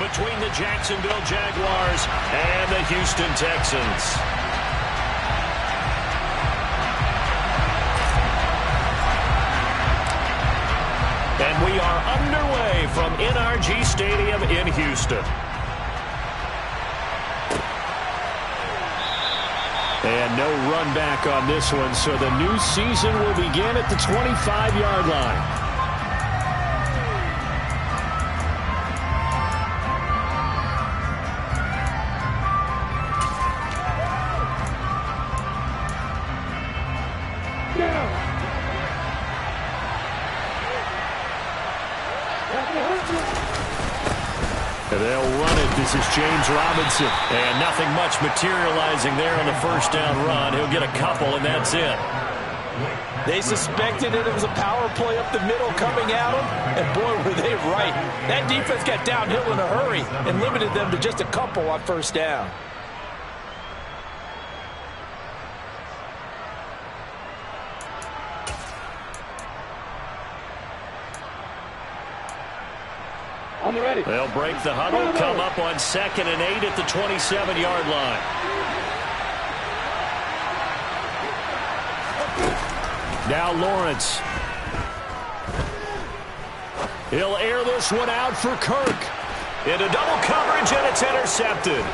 between the Jacksonville Jaguars and the Houston Texans. And we are underway from NRG Stadium in Houston. And no run back on this one, so the new season will begin at the 25-yard line. They'll run it. This is James Robinson. And nothing much materializing there on the first down run. He'll get a couple, and that's it. They suspected it was a power play up the middle coming at them, and boy, were they right. That defense got downhill in a hurry and limited them to just a couple on first down. They'll break the huddle, come up on 2nd and 8 at the 27-yard line. Now Lawrence. He'll air this one out for Kirk. Into double coverage, and it's intercepted.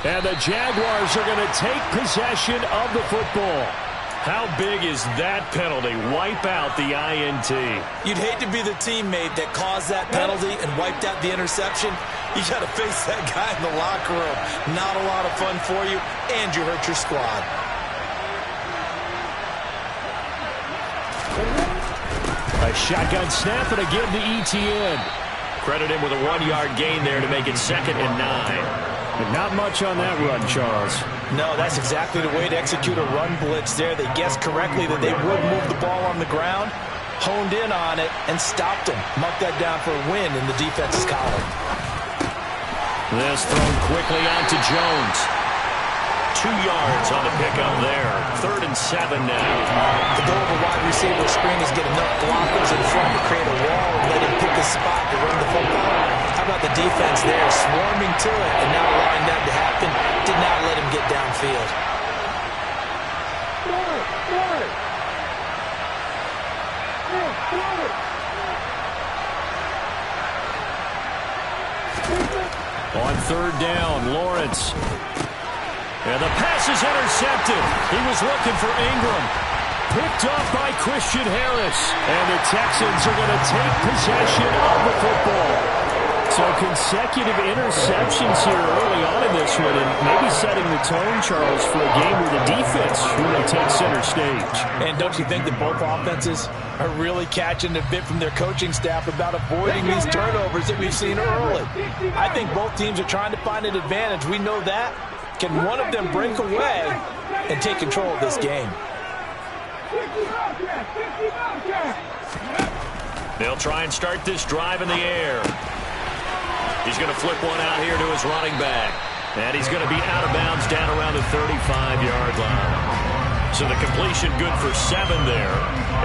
And the Jaguars are going to take possession of the football. How big is that penalty? Wipe out the INT. You'd hate to be the teammate that caused that penalty and wiped out the interception. You got to face that guy in the locker room. Not a lot of fun for you, and you hurt your squad. A shotgun snap and a give to ETN. Credit him with a 1-yard gain there to make it 2nd and 9. But not much on that run, Charles. No, that's exactly the way to execute a run blitz there. They guessed correctly that they would move the ball on the ground, honed in on it, and stopped them. Marked that down for a win in the defense's column. This thrown quickly out to Jones. 2 yards on the pickup there. 3rd and 7 now. The goal of a wide receiver screen is get enough blockers in front to create a wall and let him pick a spot to run the football. How about the defense there, swarming to it and not allowing that to happen? Did not let him get downfield. On 3rd down, Lawrence. And the pass is intercepted. He was looking for Ingram. Picked off by Christian Harris. And the Texans are going to take possession of the football. So consecutive interceptions here early on in this one, and maybe setting the tone, Charles, for a game where the defense really takes center stage. And don't you think that both offenses are really catching a bit from their coaching staff about avoiding these turnovers that we've seen early? I think both teams are trying to find an advantage. We know that. Can one of them break away and take control of this game? They'll try and start this drive in the air. He's going to flip one out here to his running back. And he's going to be out of bounds down around the 35-yard line. So the completion good for 7 there.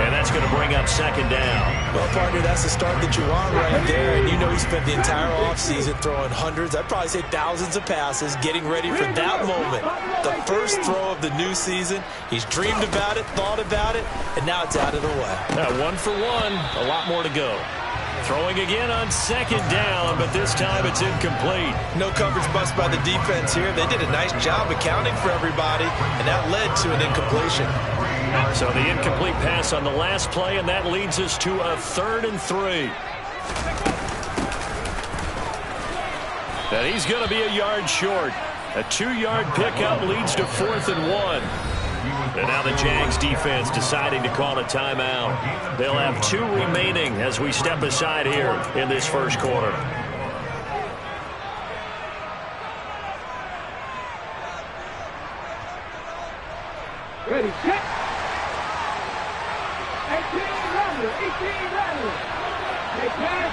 And that's going to bring up 2nd down. Well, partner, that's the start that you want right there. And you know he spent the entire offseason throwing hundreds, I'd probably say thousands of passes, getting ready for that moment. The first throw of the new season. He's dreamed about it, thought about it, and now it's out of the way. 1 for 1, a lot more to go. Throwing again on 2nd down, but this time it's incomplete. No coverage bust by the defense here. They did a nice job accounting for everybody, and that led to an incompletion. So the incomplete pass on the last play, and that leads us to a 3rd and 3. And he's going to be a yard short. A 2-yard pickup leads to 4th and 1. And now the Jags defense deciding to call a timeout. They'll have 2 remaining as we step aside here in this first quarter. Ready, set. 18 Rattler. They pass.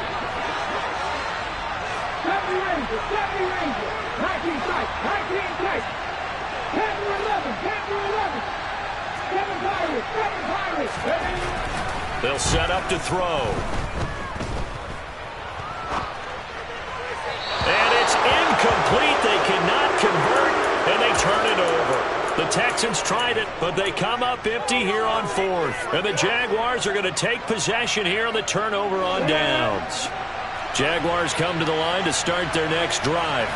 70 Ranger. 19 tight. 10 to 11. 7 Pirates. They'll set up out to throw. And it's incomplete. They cannot convert, and they turn it over. The Texans tried it, but they come up empty here on fourth. And the Jaguars are going to take possession here on the turnover on downs. Jaguars come to the line to start their next drive.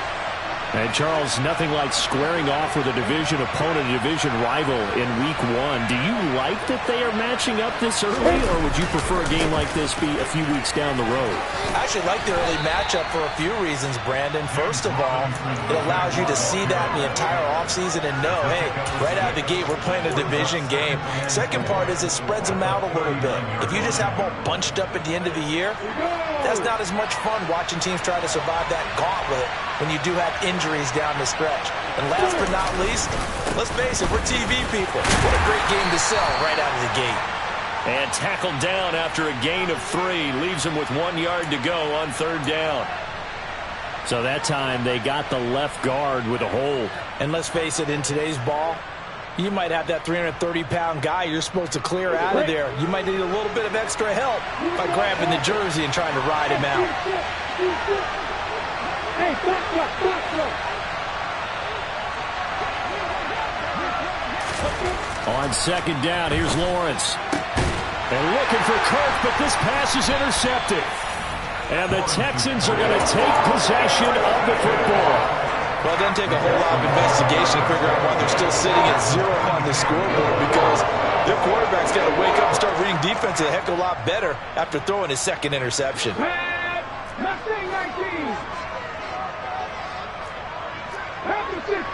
And, Charles, nothing like squaring off with a division opponent, a division rival in Week 1. Do you like that they are matching up this early, or would you prefer a game like this be a few weeks down the road? I actually like the early matchup for a few reasons, Brandon. First of all, it allows you to see that in the entire offseason and know, hey, right out of the gate, we're playing a division game. Second part is it spreads them out a little bit. If you just have them all bunched up at the end of the year, that's not as much fun watching teams try to survive that gauntlet when you do have injuries down the stretch. And last but not least, let's face it, we're TV people. What a great game to sell right out of the gate. And tackled down after a gain of 3. Leaves him with 1 yard to go on third down. So that time they got the left guard with a hold. And let's face it, in today's ball, you might have that 330-pound guy you're supposed to clear out of there. You might need a little bit of extra help by grabbing the jersey and trying to ride him out. Hey, back up. On second down, here's Lawrence. And looking for Kirk, but this pass is intercepted. And the Texans are going to take possession of the football. Well, it doesn't take a whole lot of investigation to figure out why they're still sitting at 0 on the scoreboard, because their quarterback's got to wake up and start reading defense a heck of a lot better after throwing his second interception. Nothing 19. Have the 50.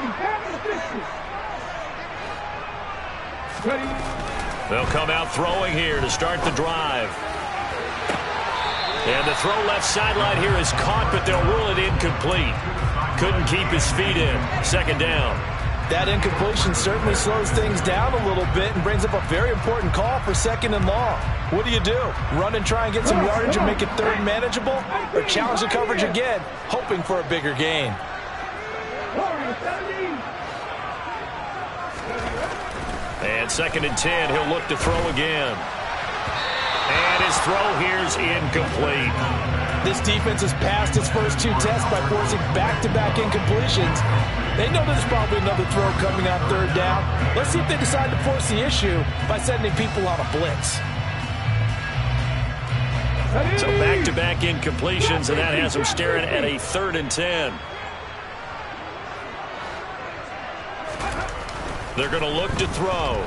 Ready? They'll come out throwing here to start the drive. And the throw left sideline here is caught, but they'll rule it incomplete. Couldn't keep his feet in. Second down. That incompletion certainly slows things down a little bit and brings up a very important call for second and long. What do? Run and try and get some yardage and make it third manageable? Or challenge the coverage again, hoping for a bigger gain? And second and 10, he'll look to throw again. And his throw here's incomplete. This defense has passed its first 2 tests by forcing back-to-back incompletions. They know there's probably another throw coming on third down. Let's see if they decide to force the issue by sending people on a blitz. So back-to-back incompletions, and that has them staring at a 3rd and 10. They're going to look to throw.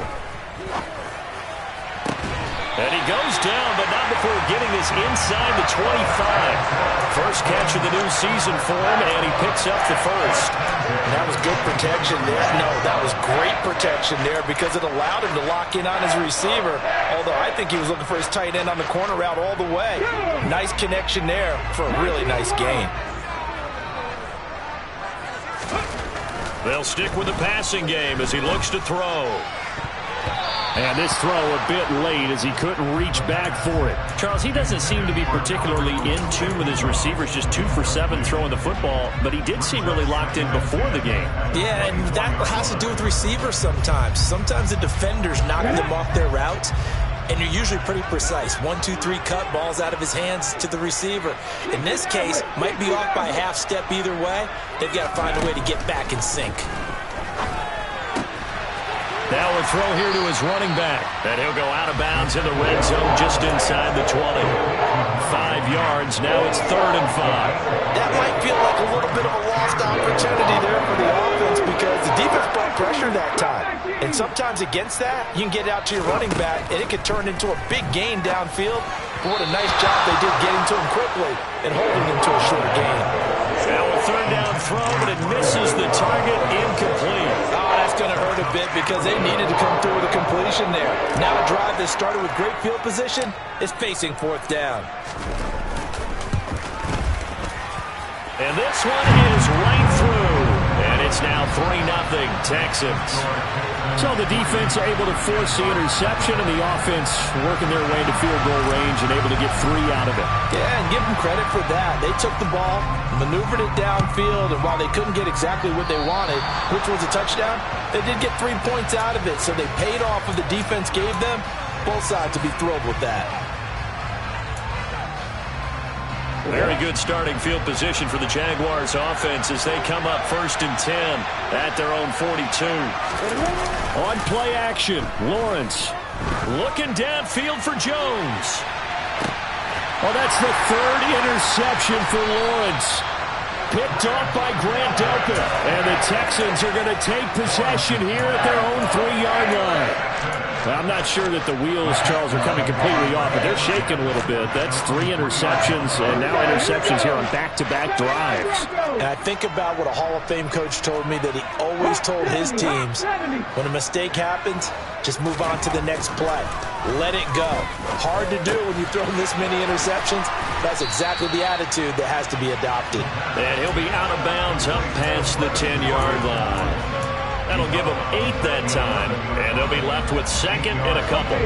And he goes down, but not before getting this inside the 25. First catch of the new season for him, and he picks up the first. And that was good protection there. No, that was great protection there because it allowed him to lock in on his receiver. Although I think he was looking for his tight end on the corner route all the way. Nice connection there for a really nice gain. They'll stick with the passing game as he looks to throw. And this throw a bit late as he couldn't reach back for it. Charles, he doesn't seem to be particularly in tune with his receivers, just 2 for 7 throwing the football, but he did seem really locked in before the game. Yeah, and that has to do with receivers sometimes. Sometimes the defenders knock them off their routes, and you're usually pretty precise. 1, 2, 3 cut, balls out of his hands to the receiver. In this case, might be off by a half step either way. They've got to find a way to get back in sync. Now a throw here to his running back. And he'll go out of bounds in the red zone just inside the 20. 5 yards. Now it's 3rd and 5. That might feel like a little bit of a lost opportunity there for the offense because the defense brought pressure that time. And sometimes against that, you can get out to your running back, and it could turn into a big gain downfield. But what a nice job they did getting to him quickly and holding him to a short gain. Now a 3rd down throw, but it misses the target, incomplete. Oh, that's going to hurt a bit because they needed to come through with a completion there. Now a drive that started with great field position is facing 4th down. And this one is right through. And it's now 3-0 Texans. So the defense able to force the interception, and the offense working their way to field goal range and able to get 3 out of it. Yeah, and give them credit for that. They took the ball, maneuvered it downfield, and while they couldn't get exactly what they wanted, which was a touchdown, they did get 3 points out of it. So they paid off what the defense gave them. Both sides to be thrilled with that. Very good starting field position for the Jaguars offense as they come up 1st and 10 at their own 42. On play action, Lawrence looking downfield for Jones. Oh, that's the 3rd interception for Lawrence. Picked off by Grant Delpit. And the Texans are going to take possession here at their own 3-yard line. I'm not sure that the wheels, Charles, are coming completely off, but they're shaking a little bit. That's 3 interceptions, and now interceptions here on back-to-back drives. And I think about what a Hall of Fame coach told me that he always told his teams, when a mistake happens, just move on to the next play. Let it go. Hard to do when you throw this many interceptions. That's exactly the attitude that has to be adopted. And he'll be out of bounds up past the 10-yard line. That'll give them 8 that time, and they'll be left with 2nd and a couple.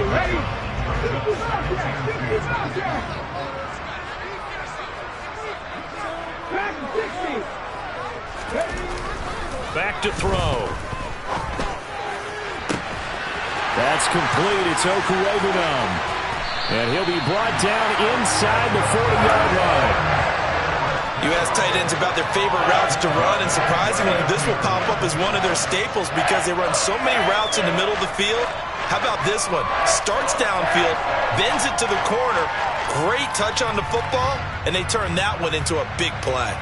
Back to throw. That's complete. It's Okuegbunam. And he'll be brought down inside the 40-yard line. You ask tight ends about their favorite routes to run, and surprisingly, this will pop up as one of their staples because they run so many routes in the middle of the field. How about this one? Starts downfield, bends it to the corner, great touch on the football, and they turn that one into a big play.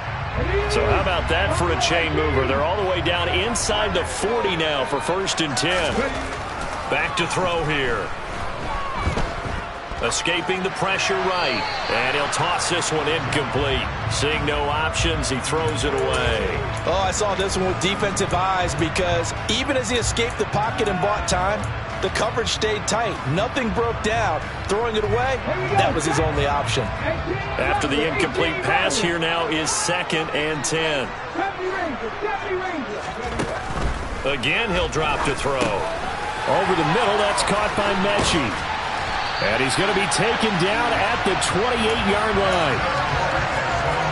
So how about that for a chain mover? They're all the way down inside the 40 now for 1st and 10. Back to throw here. Escaping the pressure right. And he'll toss this one incomplete. Seeing no options, he throws it away. Oh, I saw this one with defensive eyes because even as he escaped the pocket and bought time, the coverage stayed tight. Nothing broke down. Throwing it away, that was his only option. After the incomplete pass, here now is 2nd and 10. Again, he'll drop to throw. Over the middle, that's caught by Mechie. And he's going to be taken down at the 28-yard line.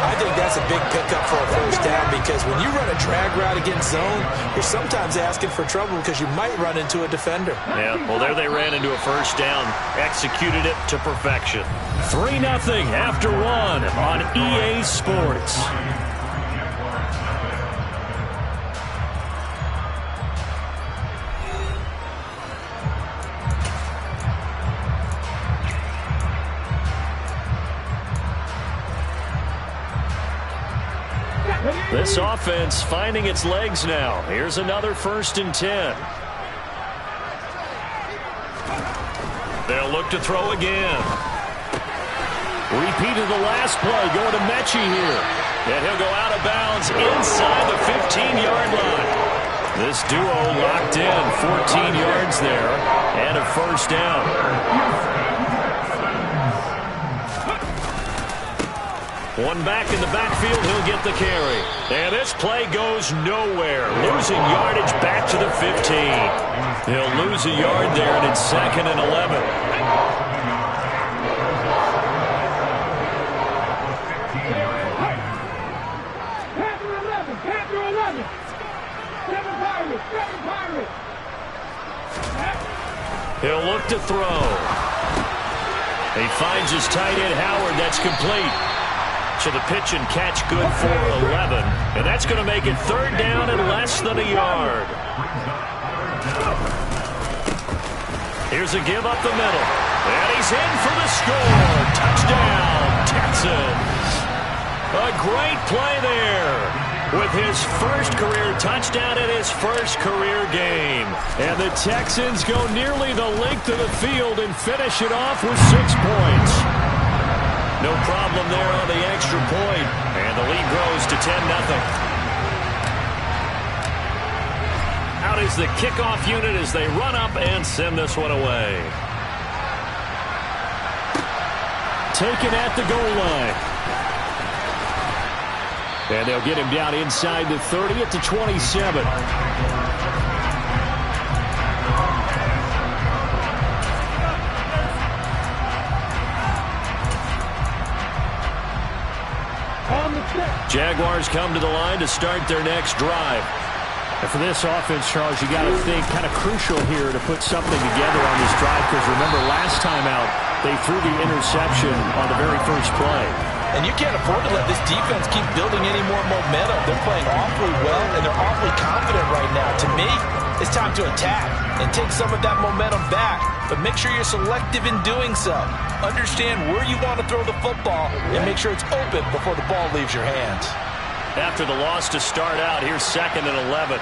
I think that's a big pickup for a 1st down because when you run a drag route against zone, you're sometimes asking for trouble because you might run into a defender. Yeah, well, there they ran into a 1st down. Executed it to perfection. 3-0 after 1 on EA Sports. This offense finding its legs now. Here's another 1st and 10. They'll look to throw again. Repeat of the last play going to Mechie here. And he'll go out of bounds inside the 15-yard line. This duo locked in 14 yards there and a 1st down. One back in the backfield, he'll get the carry. And this play goes nowhere. Losing yardage back to the 15. He'll lose a yard there, and it's 2nd and 11. Panther 11. 7 Pirates. He'll look to throw. He finds his tight end, Howard. That's complete. So the pitch and catch good for 11. And that's going to make it 3rd down and less than a yard. Here's a give up the middle. And he's in for the score. Touchdown, Texans. A great play there. With his 1st career touchdown in his 1st career game. And the Texans go nearly the length of the field and finish it off with 6 points. No problem there on the extra point. And the lead grows to 10-0. Out is the kickoff unit as they run up and send this one away. Taken at the goal line. And they'll get him down inside the 30 at the 27. Jaguars come to the line to start their next drive. And for this offense, Charles, you got to think kind of crucial here to put something together on this drive because remember last time out, they threw the interception on the very first play. And you can't afford to let this defense keep building any more momentum. They're playing awfully well, and they're awfully confident right now. To me, it's time to attack and take some of that momentum back. But make sure you're selective in doing so. Understand where you want to throw the football and make sure it's open before the ball leaves your hands. After the loss to start out, here's 2nd and 11.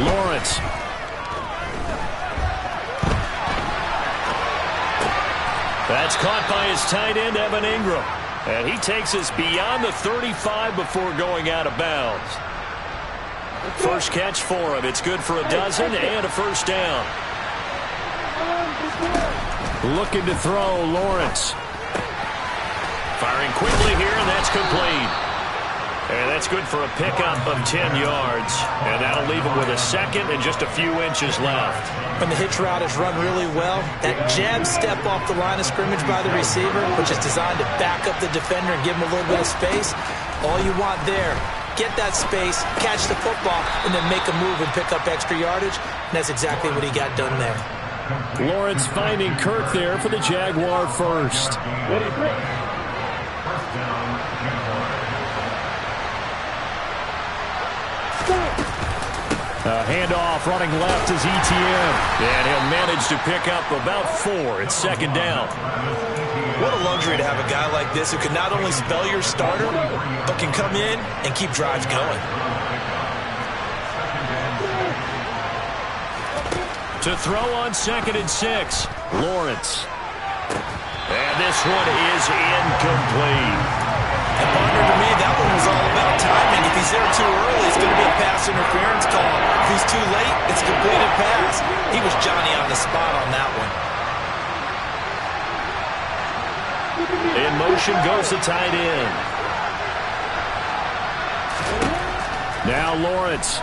Lawrence. That's caught by his tight end, Evan Ingram. And he takes us beyond the 35 before going out of bounds. First catch for him. It's good for a dozen and a first down. Looking to throw, Lawrence. Firing quickly here, and that's complete. And that's good for a pickup of 10 yards. And that'll leave him with a second and just a few inches left. When the hitch route is run really well, that jab step off the line of scrimmage by the receiver, which is designed to back up the defender and give him a little bit of space, all you want there, get that space, catch the football, and then make a move and pick up extra yardage. And that's exactly what he got done there. Lawrence finding Kirk there for the Jaguar first. A handoff running left is ETN. And he'll manage to pick up about 4. It's 2nd down. What a luxury to have a guy like this who can not only spell your starter, but can come in and keep drives going. To throw on 2nd and 6. Lawrence. And this one is incomplete. And partner, to me, that one was all about timing. If he's there too early, it's going to be a pass interference call. If he's too late, it's a completed pass. He was Johnny on the spot on that one. In motion goes the tight end. Now Lawrence.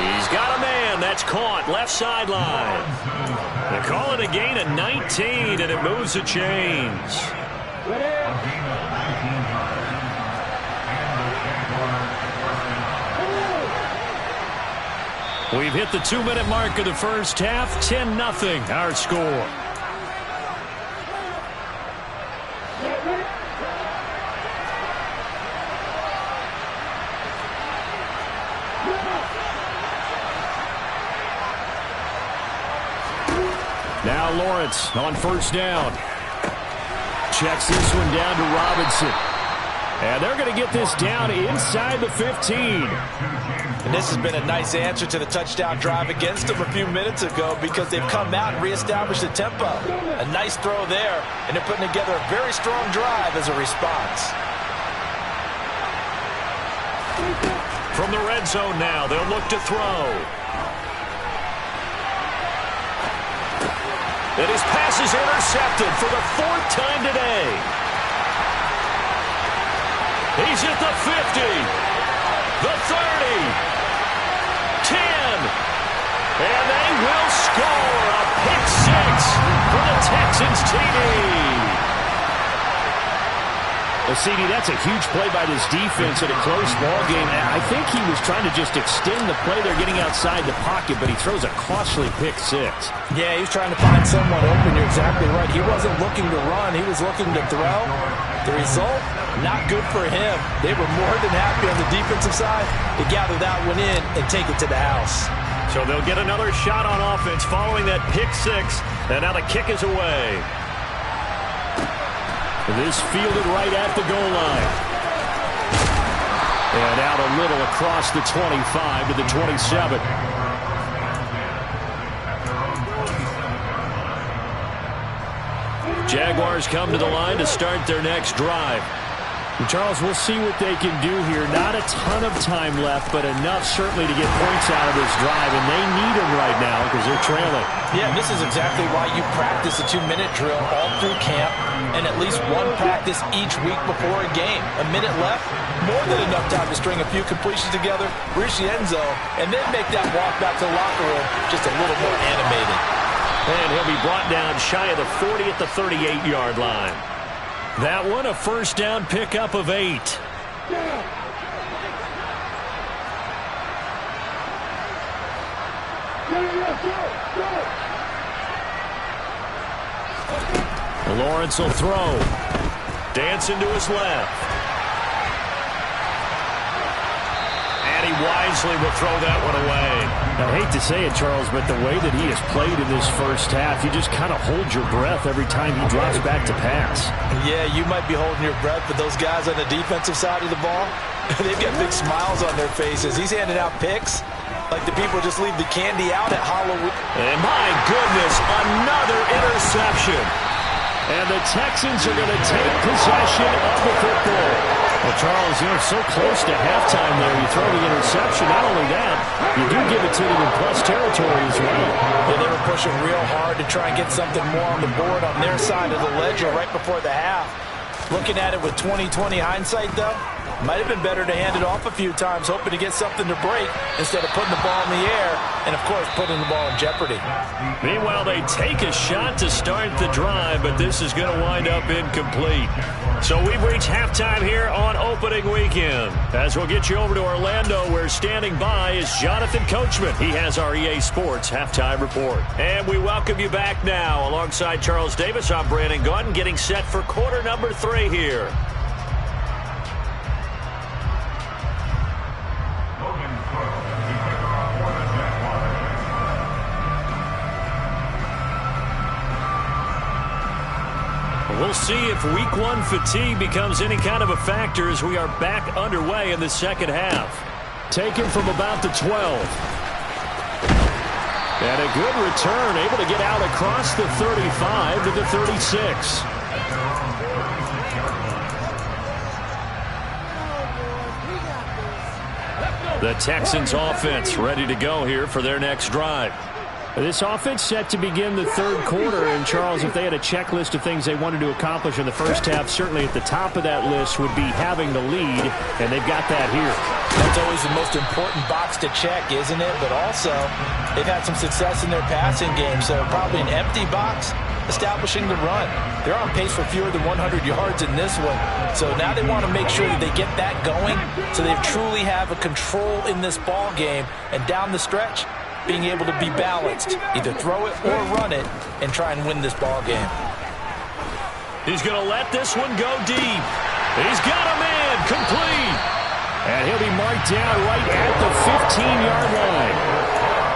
He's got a man. That's caught. Left sideline. They call it a gain of 19, and it moves the chains. We've hit the 2-minute mark of the first half. 10-0, our score. Now Lawrence on first down. Checks this one down to Robinson. And they're going to get this down inside the 15. And this has been a nice answer to the touchdown drive against them a few minutes ago because they've come out and reestablished the tempo. A nice throw there, and they're putting together a very strong drive as a response. From the red zone now, they'll look to throw. And his pass is intercepted for the 4th time today. He's at the 50, the 30, 10, and they will score a pick 6 for the Texans TD. Well, CD, that's a huge play by this defense in a close ball game. I think he was trying to just extend the play. They're getting outside the pocket, but he throws a costly pick 6. Yeah, he was trying to find someone open. You're exactly right. He wasn't looking to run. He was looking to throw. The result, not good for him. They were more than happy on the defensive side to gather that one in and take it to the house. So they'll get another shot on offense following that pick 6, and now the kick is away. This fielded right at the goal line. And out a little across the 25 to the 27. Jaguars come to the line to start their next drive. And Charles, we'll see what they can do here. Not a ton of time left, but enough certainly to get points out of this drive, and they need them right now because they're trailing. Yeah, this is exactly why you practice a 2-minute drill all through camp and at least one practice each week before a game. A minute left, more than enough time to string a few completions together, reach the end zone, and then make that walk back to the locker room just a little more animated. And he'll be brought down shy of the 40 at the 38-yard line. That one, a first down pickup of 8. Lawrence will throw. Dancing to his left. And he wisely will throw that one away. I hate to say it, Charles, but the way that he has played in this first half, you just kind of hold your breath every time he drops back to pass. Yeah, you might be holding your breath, but those guys on the defensive side of the ball, they've got big smiles on their faces. He's handing out picks like the people just leave the candy out at Halloween. And my goodness, another interception. And the Texans are going to take possession of the football. Well, Charles, you're so close to halftime there. You throw the interception. Not only that, you do give it to them in plus territory as well. Yeah, they were pushing real hard to try and get something more on the board on their side of the ledger right before the half. Looking at it with 20/20 hindsight, though, might have been better to hand it off a few times, hoping to get something to break instead of putting the ball in the air and, of course, putting the ball in jeopardy. Meanwhile, they take a shot to start the drive, but this is going to wind up incomplete. So we've reached halftime here on opening weekend. As we'll get you over to Orlando, where standing by is Jonathan Coachman. He has our EA Sports halftime report. And we welcome you back now. Alongside Charles Davis, I'm Brandon Gaudin, getting set for quarter number 3 here. We'll see if week 1 fatigue becomes any kind of a factor as we are back underway in the second half. Taken from about the 12. And a good return, able to get out across the 35 to the 36. The Texans offense ready to go here for their next drive. This offense set to begin the third quarter, and Charles, if they had a checklist of things they wanted to accomplish in the first half, certainly at the top of that list would be having the lead, and they've got that here. That's always the most important box to check, isn't it? But also, they've had some success in their passing game, so probably an empty box establishing the run. They're on pace for fewer than 100 yards in this one, so now they want to make sure that they get that going so they truly have a control in this ball game, and down the stretch, being able to be balanced, either throw it or run it, and try and win this ball game. He's going to let this one go deep. He's got a man, complete. And he'll be marked down right at the 15-yard line.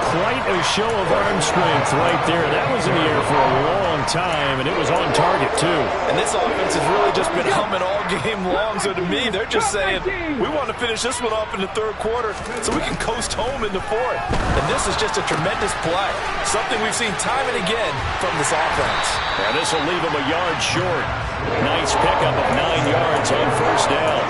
Quite a show of arm strength right there. That was in the air for a long time, and it was on target, too. And this offense has really just been humming all game long, so to me, they're just saying, we want to finish this one off in the third quarter so we can coast home in the fourth. And this is just a tremendous play, something we've seen time and again from this offense. And this will leave them a yard short. Nice pickup of 9 yards on first down.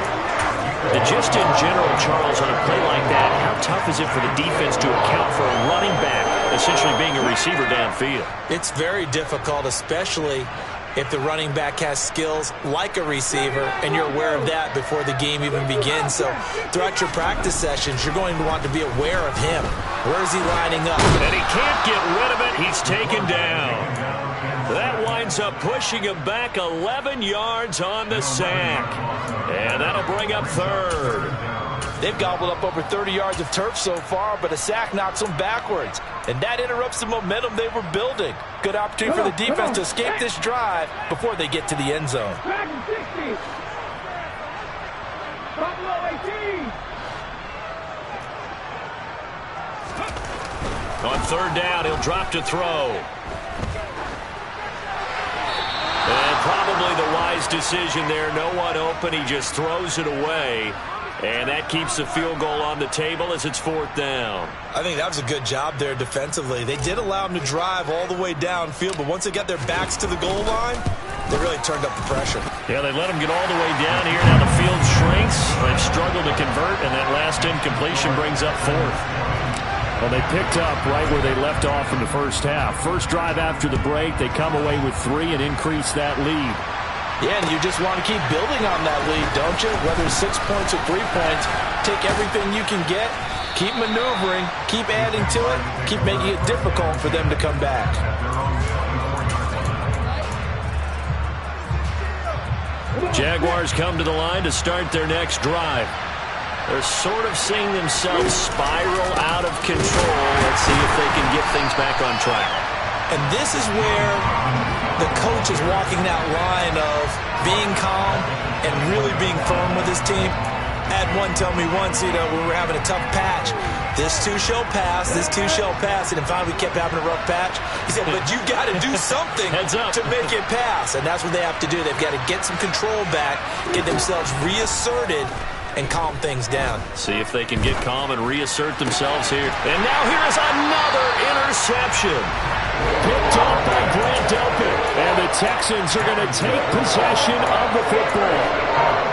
And just in general, Charles, on a play like that, how tough is it for the defense to account for a running back essentially being a receiver downfield? It's very difficult, especially if the running back has skills like a receiver, and you're aware of that before the game even begins. So throughout your practice sessions, you're going to want to be aware of him. Where is he lining up? And he can't get rid of it. He's taken down. That winds up pushing him back 11 yards on the sack. And that'll bring up third. They've gobbled up over 30 yards of turf so far, but a sack knocks them backwards. And that interrupts the momentum they were building. Good opportunity for the defense to escape this drive before they get to the end zone. On third down, he'll drop to throw. And probably the wise decision there. No one open. He just throws it away. And that keeps the field goal on the table as it's fourth down. I think that was a good job there defensively. They did allow them to drive all the way downfield, but once they got their backs to the goal line, they really turned up the pressure. Yeah, they let them get all the way down here. Now the field shrinks. They've struggled to convert, and that last incompletion brings up fourth. Well, they picked up right where they left off in the first half. First drive after the break, they come away with 3 and increase that lead. Yeah, and you just want to keep building on that lead, don't you? Whether it's 6 points or 3 points, take everything you can get, keep maneuvering, keep adding to it, keep making it difficult for them to come back. Jaguars come to the line to start their next drive. They're sort of seeing themselves spiral out of control. Let's see if they can get things back on track. And this is where the coach is walking that line of being calm and really being firm with his team. I had one tell me once, when we were having a tough patch, this too shall pass, this too shall pass. And then finally we kept having a rough patch. He said, but you got to do something to make it pass. And that's what they have to do. They've got to get some control back, get themselves reasserted, and calm things down. See if they can get calm and reassert themselves here. And now here is another interception. Picked off by Grant Delpit. And the Texans are going to take possession of the football.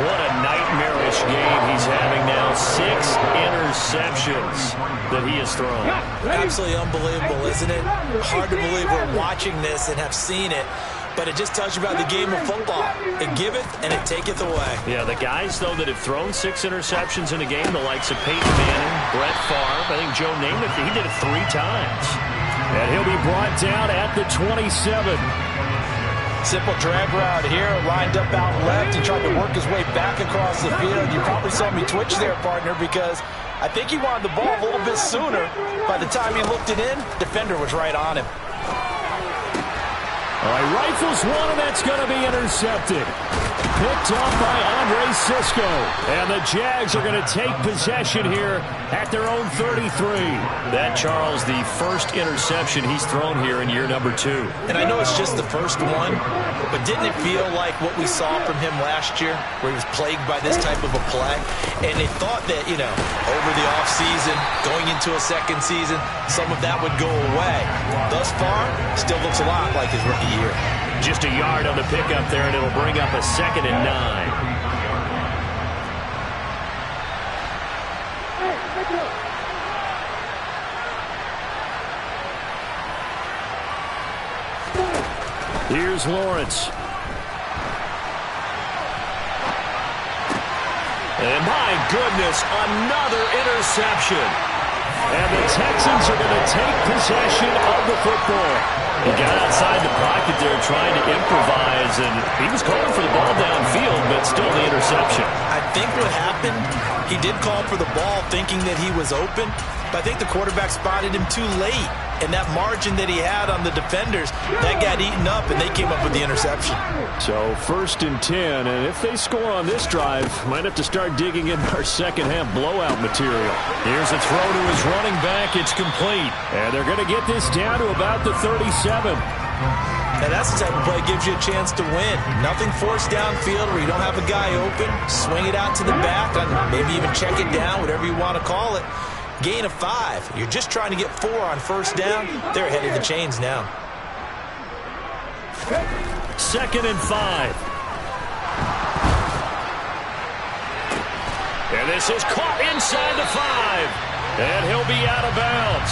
What a nightmarish game he's having now. 6 interceptions that he has thrown. Absolutely unbelievable, isn't it? Hard to believe we're watching this and have seen it. But it just tells you about the game of football. It giveth and it taketh away. Yeah, the guys, though, that have thrown 6 interceptions in a game, the likes of Peyton Manning, Brett Favre, I think Joe Namath, he did it 3 times. And he'll be brought down at the 27. Simple drag route here, lined up out left. He tried to work his way back across the field. You probably saw me twitch there, partner, because I think he wanted the ball a little bit sooner. By the time he looked it in, defender was right on him. All right, rifles one, and that's going to be intercepted. Picked off by Andre Sisco. And the Jags are going to take possession here at their own 33. That, Charles, the first interception he's thrown here in year number 2. And I know it's just the first one, but didn't it feel like what we saw from him last year, where he was plagued by this type of a play? And they thought that, over the offseason, going into a second season, some of that would go away. Thus far, still looks a lot like his rookie year. Just a yard on the pickup there, and it'll bring up a 2nd and 9. Here's Lawrence. And my goodness, another interception. And the Texans are going to take possession of the football. He got outside the pocket there trying to improvise, and he was calling for the ball downfield, but still the interception. I think what happened, he did call for the ball thinking that he was open, but I think the quarterback spotted him too late. And that margin that he had on the defenders, that got eaten up, and they came up with the interception. So 1st and 10, and if they score on this drive, might have to start digging in our second-half blowout material. Here's a throw to his running back. It's complete. And they're going to get this down to about the 37. Now that's the type of play that gives you a chance to win. Nothing forced downfield where you don't have a guy open. Swing it out to the back, maybe even check it down, whatever you want to call it. Gain of 5. You're just trying to get 4 on 1st down. They're ahead of the chains now. 2nd and 5. And this is caught inside the 5. And he'll be out of bounds.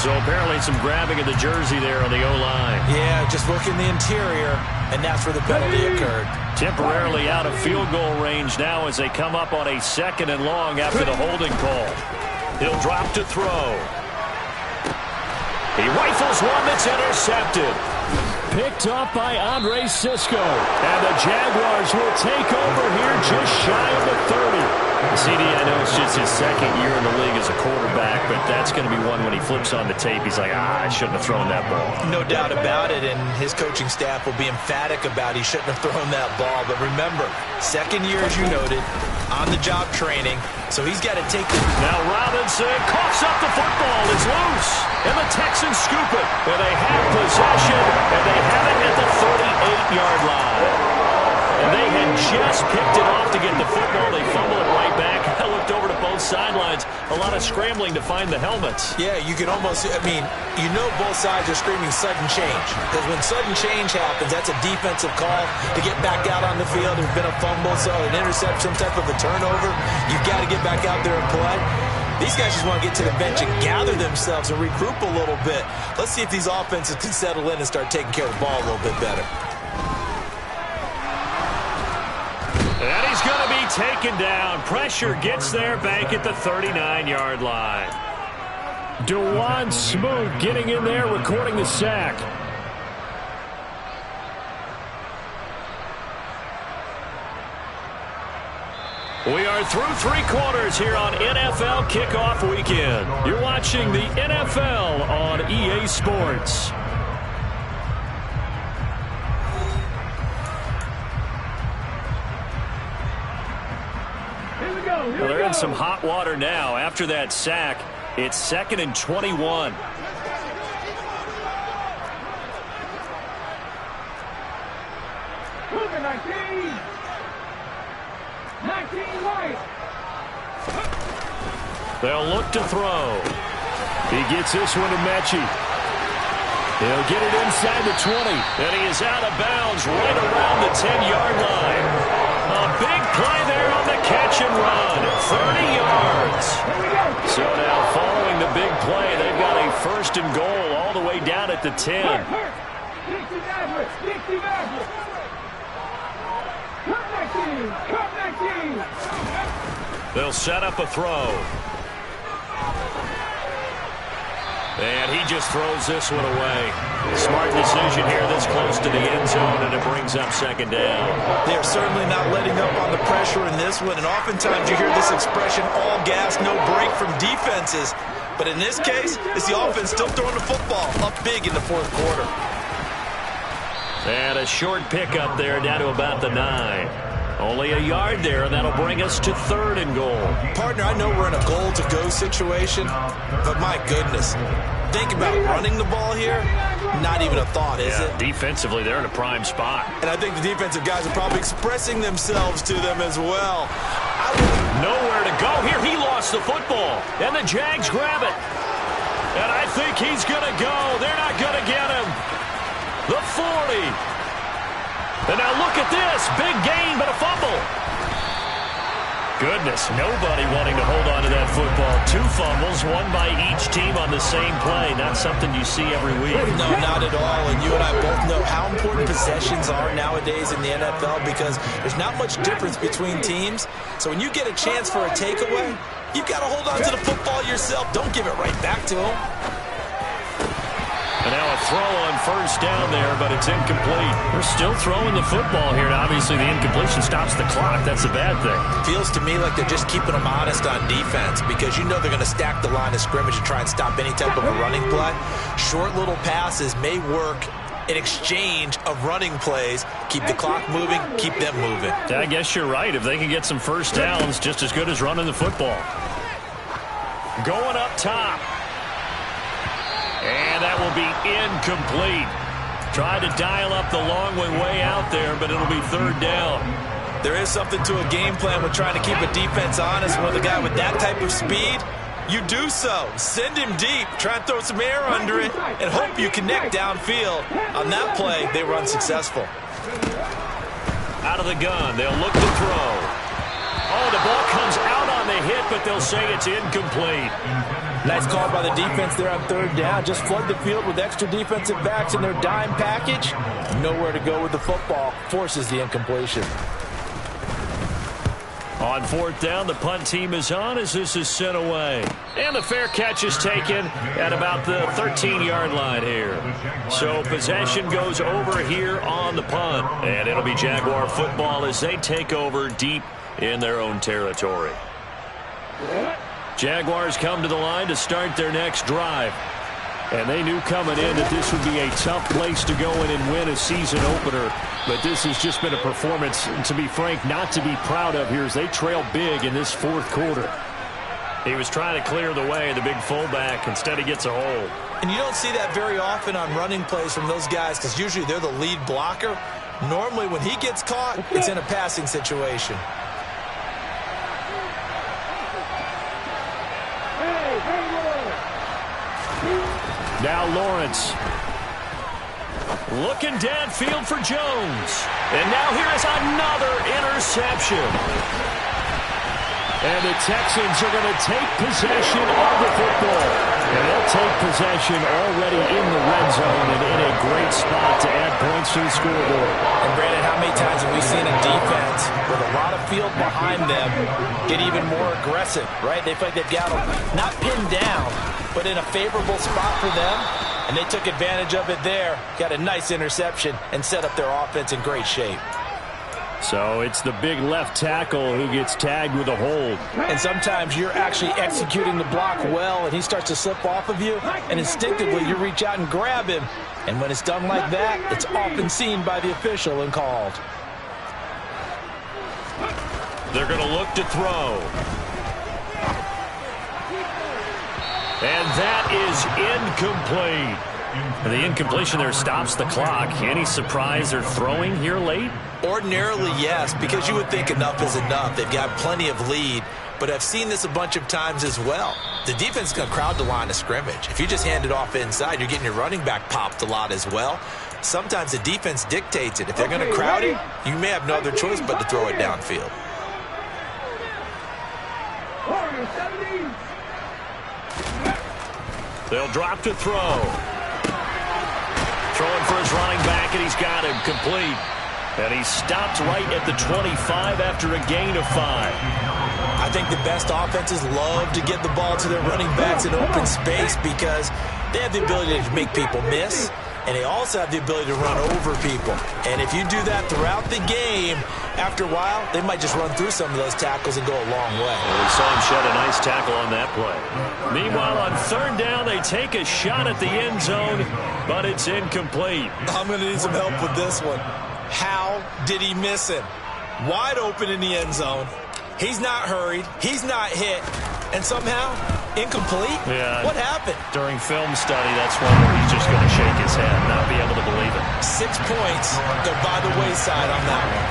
So apparently some grabbing of the jersey there on the O-line. Yeah, just look in the interior, and that's where the penalty occurred. Temporarily out of field goal range now as they come up on a 2nd and long after the holding call. He'll drop to throw. He rifles one that's intercepted. Picked off by Andre Sisco. And the Jaguars will take over here just shy of the 30. CD, I know it's just his 2nd year in the league as a quarterback, but that's going to be one when he flips on the tape. He's like, I shouldn't have thrown that ball. No doubt about it, and his coaching staff will be emphatic about he shouldn't have thrown that ball. But remember, 2nd year, as you noted, on-the-job training, so he's got to take the... Now Robinson coughs up the football. It's loose, and the Texans scoop it. And they have possession, and they have it at the 38-yard line. And they had just picked it off to get the football. They fumble it right back. I looked over to both sidelines. A lot of scrambling to find the helmets. Yeah, you can almost, both sides are screaming sudden change. Because when sudden change happens, that's a defensive call to get back out on the field. There's been a fumble, so an interception, some type of a turnover. You've got to get back out there and play. These guys just want to get to the bench and gather themselves and regroup a little bit. Let's see if these offenses can settle in and start taking care of the ball a little bit better. And he's going to be taken down. Pressure gets there back at the 39-yard line. DeJuan Smoot getting in there, recording the sack. We are through 3 quarters here on NFL Kickoff Weekend. You're watching the NFL on EA Sports. Well, they're in some hot water now. After that sack, it's 2nd and 21. They'll look to throw. He gets this one to Mechie. He'll get it inside the 20. And he is out of bounds right around the 10-yard line. A big play there on the catch and run. 30 yards. So now following the big play, they've got a 1st and goal all the way down at the 10. They'll set up a throw. And he just throws this one away. Smart decision here this close to the end zone, and it brings up 2nd down. They're certainly not letting up on the pressure in this one, and oftentimes you hear this expression, all gas, no break from defenses. But in this case, it's the offense still throwing the football up big in the 4th quarter. And a short pickup there down to about the 9. Only a yard there, and that'll bring us to 3rd and goal. Partner, I know we're in a goal-to-go situation, but my goodness, think about running the ball here. Not even a thought, is it? Defensively, they're in a prime spot. And I think the defensive guys are probably expressing themselves to them as well. Nowhere to go here. He lost the football, and the Jags grab it. And I think he's going to go. They're not going to get him. The 40. And now look at this. Big gain, but a fumble. Goodness, nobody wanting to hold on to that football. 2 fumbles, one by each team on the same play. Not something you see every week. No, not at all. And you and I both know how important possessions are nowadays in the NFL because there's not much difference between teams. So when you get a chance for a takeaway, you've got to hold on to the football yourself. Don't give it right back to them. And now a throw on 1st down there, but it's incomplete. They're still throwing the football here, and obviously the incompletion stops the clock. That's a bad thing. Feels to me like they're just keeping them honest on defense because you know they're going to stack the line of scrimmage and try and stop any type of a running play. Short little passes may work in exchange of running plays. Keep the clock moving, keep them moving. I guess you're right. If they can get some 1st downs, just as good as running the football. Going up top. And that will be incomplete. Tried to dial up the long way out there, but it'll be 3rd down. There is something to a game plan with trying to keep a defense honest. With a guy with that type of speed, you do so. Send him deep. Try and throw some air under it and hope you connect downfield. On that play, they were unsuccessful. Out of the gun. They'll look to throw. Oh, the ball comes out on the hit, but they'll say it's incomplete. Nice call by the defense there on 3rd down. Just flood the field with extra defensive backs in their dime package. Nowhere to go with the football. Forces the incompletion. On 4th down, the punt team is on as this is sent away. And the fair catch is taken at about the 13-yard line here. So possession goes over here on the punt. And it'll be Jaguar football as they take over deep in their own territory. Jaguars come to the line to start their next drive. And they knew coming in that this would be a tough place to go in and win a season opener. But this has just been a performance, to be frank, not to be proud of here as they trail big in this 4th quarter. He was trying to clear the way, the big fullback. Instead, he gets a hold. And you don't see that very often on running plays from those guys because usually they're the lead blocker. Normally, when he gets caught, it's in a passing situation. Now Lawrence. Looking downfield for Jones. And now here is another interception. And the Texans are going to take possession of the football. And they'll take possession already in the red zone and in a great spot to add points to the scoreboard. And Brandon, how many times have we seen a defense with a lot of field behind them get even more aggressive, right? They feel like they've got them not pinned down, but in a favorable spot for them. And they took advantage of it there. Got a nice interception and set up their offense in great shape. So it's the big left tackle who gets tagged with a hold. And sometimes you're actually executing the block well, and he starts to slip off of you, and instinctively you reach out and grab him. And when it's done like that, it's often seen by the official and called. They're going to look to throw. And that is incomplete. And the incompletion there stops the clock. Any surprise they're throwing here late? Ordinarily, yes, because you would think enough is enough. They've got plenty of lead, but I've seen this a bunch of times as well. The defense is going to crowd the line of scrimmage. If you just hand it off inside, you're getting your running back popped a lot as well. Sometimes the defense dictates it. If they're going to crowd it, you may have no other choice but to throw it downfield. They'll drop to throw. Throwing for his running back, and he's got him complete. And he stopped right at the 25 after a gain of 5. I think the best offenses love to get the ball to their running backs in open space because they have the ability to make people miss, and they also have the ability to run over people. And if you do that throughout the game, after a while, they might just run through some of those tackles and go a long way. Well, we saw him shed a nice tackle on that play. Meanwhile, on third down, they take a shot at the end zone, but it's incomplete. I'm going to need some help with this one. How did he miss him? Wide open in the end zone. He's not hurried. He's not hit. And somehow, incomplete? Yeah. What happened? During film study, that's one where he's just going to shake his head, not be able to believe it. 6 points go by the wayside on that one.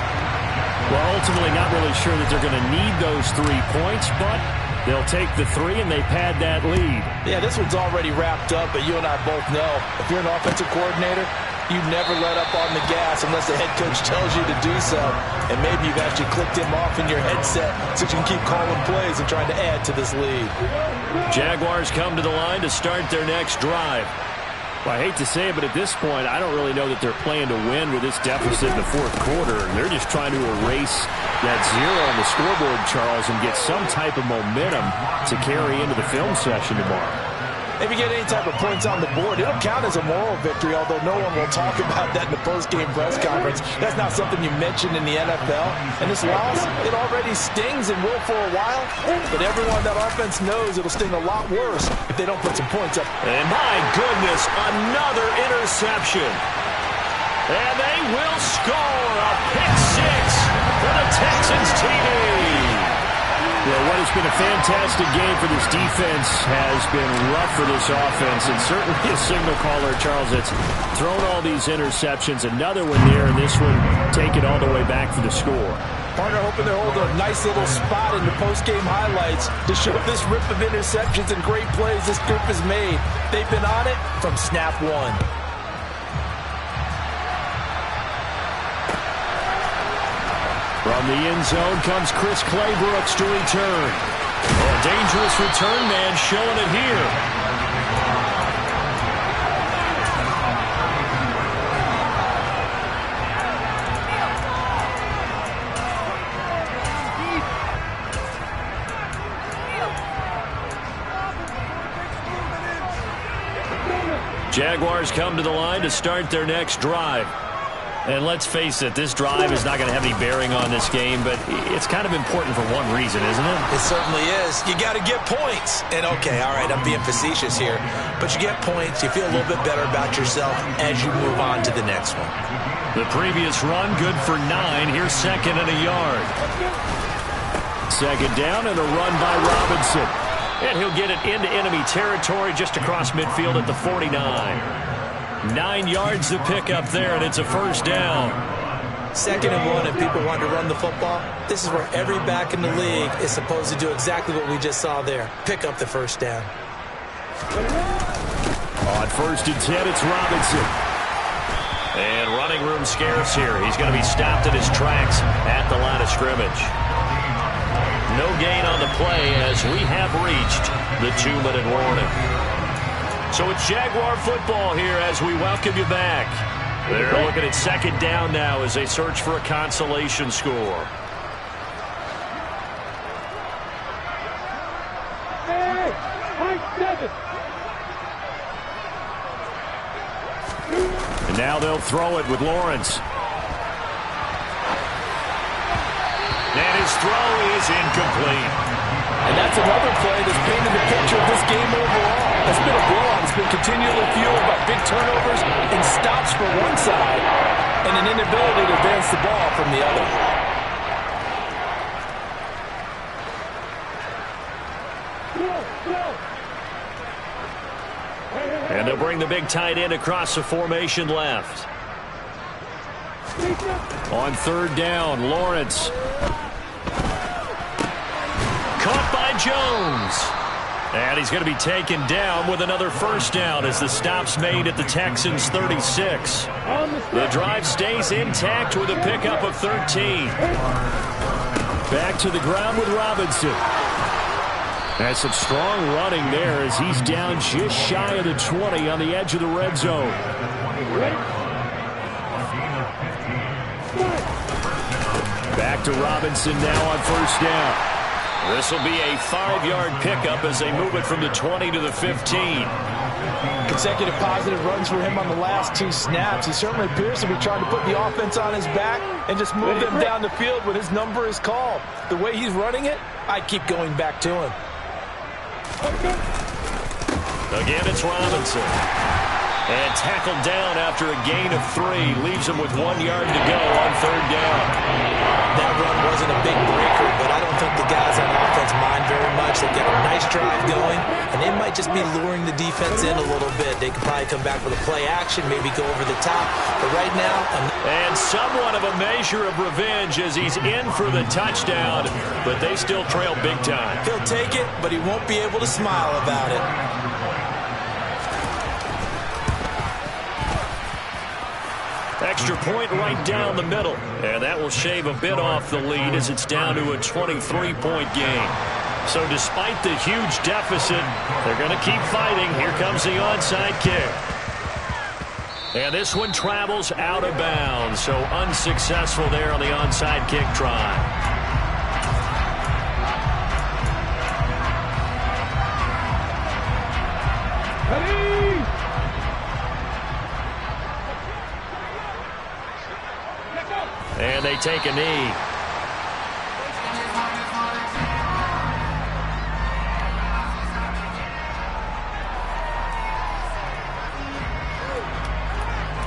Well, ultimately not really sure that they're going to need those 3 points, but they'll take the 3 and they pad that lead. Yeah, this one's already wrapped up, but you and I both know if you're an offensive coordinator, you never let up on the gas unless the head coach tells you to do so. And maybe you've actually clicked him off in your headset so you can keep calling plays and trying to add to this lead. Jaguars come to the line to start their next drive. Well, I hate to say it, but at this point, I don't really know that they're playing to win with this deficit in the fourth quarter. They're just trying to erase that 0 on the scoreboard, Charles, and get some type of momentum to carry into the film session tomorrow. If you get any type of points on the board, it'll count as a moral victory, although no one will talk about that in the post-game press conference. That's not something you mentioned in the NFL. And this loss, it already stings and will for a while, but everyone on that offense knows it'll sting a lot worse if they don't put some points up. And my goodness, another interception. And they will score a pick 6 for the Texans TV. Well, what has been a fantastic game for this defense has been rough for this offense, and certainly a signal caller, Charles, that's thrown all these interceptions. Another one there, and this one taken all the way back for the score. Partner hoping they hold a nice little spot in the post-game highlights to show this rip of interceptions and great plays this group has made. They've been on it from snap 1. From the end zone comes Chris Claybrooks to return. Oh, a dangerous return man showing it here. Jaguars come to the line to start their next drive. And let's face it, this drive is not going to have any bearing on this game, but it's kind of important for one reason, isn't it? It certainly is. You got to get points. And okay, all right, I'm being facetious here, but you get points, you feel a little bit better about yourself as you move on to the next one. The previous run, good for 9. Here's 2nd and a yard. 2nd down and a run by Robinson. And he'll get it into enemy territory just across midfield at the 49. 9 yards to pick up there, and it's a 1st down. 2nd and 1, and people want to run the football. This is where every back in the league is supposed to do exactly what we just saw there. Pick up the 1st down. On 1st and 10, it's Robinson. And running room scarce here. He's going to be stopped in his tracks at the line of scrimmage. No gain on the play as we have reached the 2-minute warning. So it's Jaguar football here as we welcome you back. They're looking at 2nd down now as they search for a consolation score. And now they'll throw it with Lawrence. And his throw is incomplete. And that's another play that's painted the picture of this game overall. It's been a blowout. It's been continually fueled by big turnovers and stops for one side and an inability to advance the ball from the other. And they'll bring the big tight end across the formation left. On third down, Lawrence. Caught by Jones. And he's going to be taken down with another first down as the stop's made at the Texans' 36. The drive stays intact with a pickup of 13. Back to the ground with Robinson. That's some strong running there as he's down just shy of the 20 on the edge of the red zone. Back to Robinson now on first down. This will be a 5-yard pickup as they move it from the 20 to the 15. Consecutive positive runs for him on the last 2 snaps. He certainly appears to be trying to put the offense on his back and just move them down the field when his number is called. The way he's running it, I keep going back to him. Again, it's Robinson. And tackled down after a gain of 3. Leaves him with 1 yard to go on third down. That run wasn't a big breaker, but I don't think the guys on offense mind very much. They've got a nice drive going, and they might just be luring the defense in a little bit. They could probably come back with a play action, maybe go over the top. But right now... And somewhat of a measure of revenge as he's in for the touchdown, but they still trail big time. He'll take it, but he won't be able to smile about it. Extra point right down the middle. And that will shave a bit off the lead as it's down to a 23-point game. So despite the huge deficit, they're going to keep fighting. Here comes the onside kick. And this one travels out of bounds. So unsuccessful there on the onside kick try. And they take a knee.